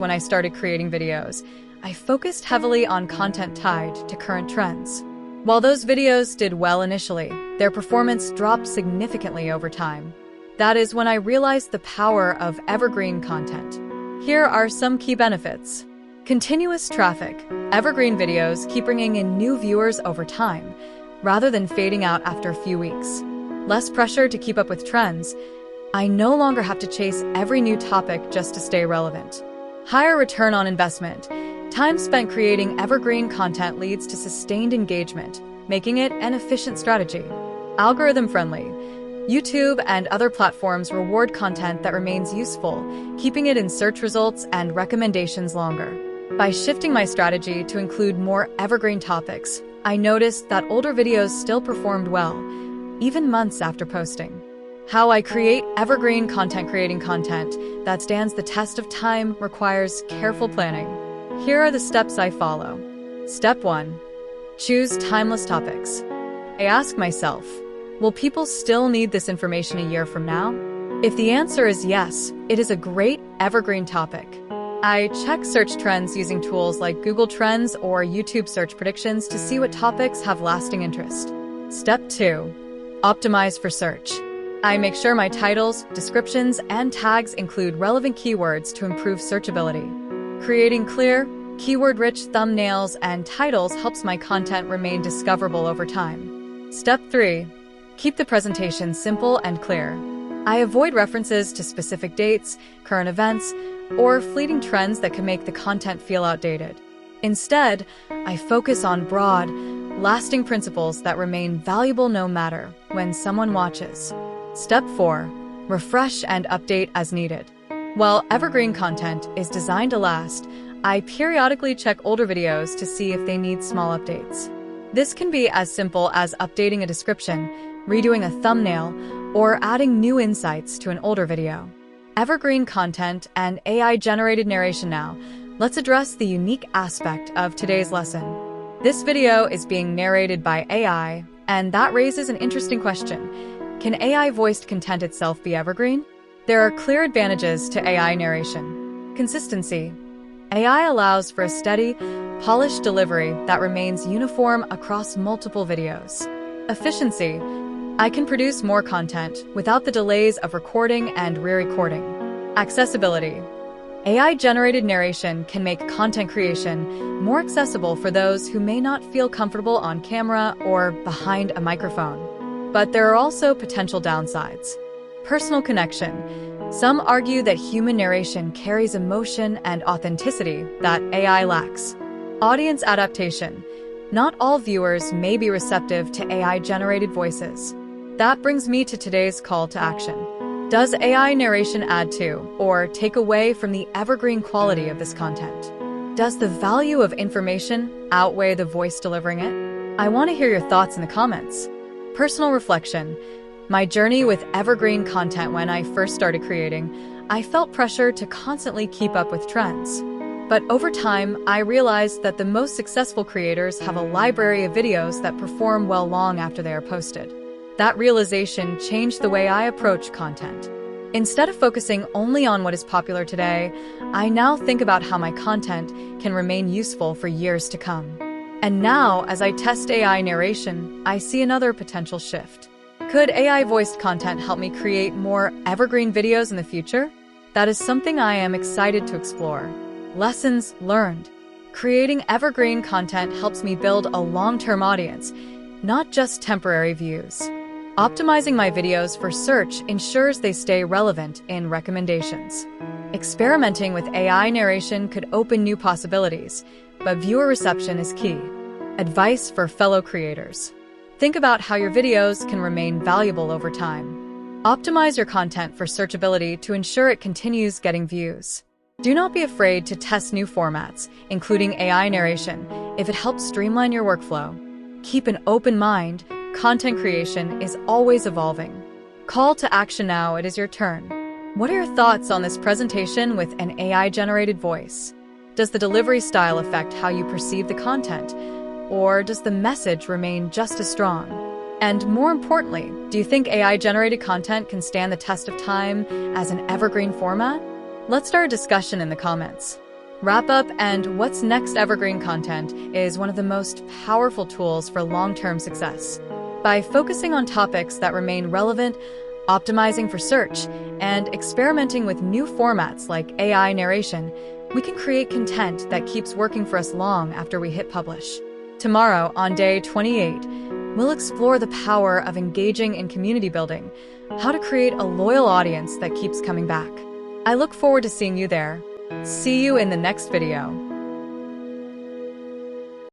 When I started creating videos, I focused heavily on content tied to current trends. While those videos did well initially, their performance dropped significantly over time. That is when I realized the power of evergreen content. Here are some key benefits. Continuous traffic. Evergreen videos keep bringing in new viewers over time, rather than fading out after a few weeks. Less pressure to keep up with trends. I no longer have to chase every new topic just to stay relevant. Higher return on investment. Time spent creating evergreen content leads to sustained engagement, making it an efficient strategy. Algorithm-friendly. YouTube and other platforms reward content that remains useful, keeping it in search results and recommendations longer. By shifting my strategy to include more evergreen topics, I noticed that older videos still performed well, even months after posting. How I create evergreen content. Creating content that stands the test of time requires careful planning. Here are the steps I follow. Step 1. Choose timeless topics. I ask myself, will people still need this information a year from now? If the answer is yes, it is a great evergreen topic. I check search trends using tools like Google Trends or YouTube search predictions to see what topics have lasting interest. Step 2. Optimize for search. I make sure my titles, descriptions, and tags include relevant keywords to improve searchability. Creating clear, keyword-rich thumbnails and titles helps my content remain discoverable over time. Step 3. Keep the presentation simple and clear. I avoid references to specific dates, current events, or fleeting trends that can make the content feel outdated. Instead, I focus on broad, lasting principles that remain valuable no matter when someone watches. Step 4. Refresh and update as needed. While evergreen content is designed to last, I periodically check older videos to see if they need small updates. This can be as simple as updating a description, redoing a thumbnail, or adding new insights to an older video. Evergreen content and AI-generated narration now. Let's address the unique aspect of today's lesson. This video is being narrated by AI, and that raises an interesting question. Can AI-voiced content itself be evergreen? There are clear advantages to AI narration. Consistency. AI allows for a steady, polished delivery that remains uniform across multiple videos. Efficiency. I can produce more content without the delays of recording and re-recording. Accessibility. AI-generated narration can make content creation more accessible for those who may not feel comfortable on camera or behind a microphone. But there are also potential downsides. Personal connection. Some argue that human narration carries emotion and authenticity that AI lacks. Audience adaptation. Not all viewers may be receptive to AI-generated voices. That brings me to today's call to action. Does AI narration add to or take away from the evergreen quality of this content? Does the value of information outweigh the voice delivering it? I want to hear your thoughts in the comments. Personal reflection. My journey with evergreen content. When I first started creating, I felt pressure to constantly keep up with trends. But over time, I realized that the most successful creators have a library of videos that perform well long after they are posted. That realization changed the way I approach content. Instead of focusing only on what is popular today, I now think about how my content can remain useful for years to come. And now, as I test AI narration, I see another potential shift. Could AI-voiced content help me create more evergreen videos in the future? That is something I am excited to explore. Lessons learned. Creating evergreen content helps me build a long-term audience, not just temporary views. Optimizing my videos for search ensures they stay relevant in recommendations. Experimenting with AI narration could open new possibilities, but viewer reception is key. Advice for fellow creators. Think about how your videos can remain valuable over time. Optimize your content for searchability to ensure it continues getting views. Do not be afraid to test new formats, including AI narration, if it helps streamline your workflow. Keep an open mind. Content creation is always evolving. Call to action now. It is your turn. What are your thoughts on this presentation with an AI-generated voice? Does the delivery style affect how you perceive the content? Or does the message remain just as strong? And more importantly, do you think AI-generated content can stand the test of time as an evergreen format? Let's start a discussion in the comments. Wrap Up and What's Next Evergreen content is one of the most powerful tools for long-term success. By focusing on topics that remain relevant, optimizing for search, and experimenting with new formats like AI narration, we can create content that keeps working for us long after we hit publish. Tomorrow, on day 28, we'll explore the power of engaging in community building, how to create a loyal audience that keeps coming back. I look forward to seeing you there. See you in the next video.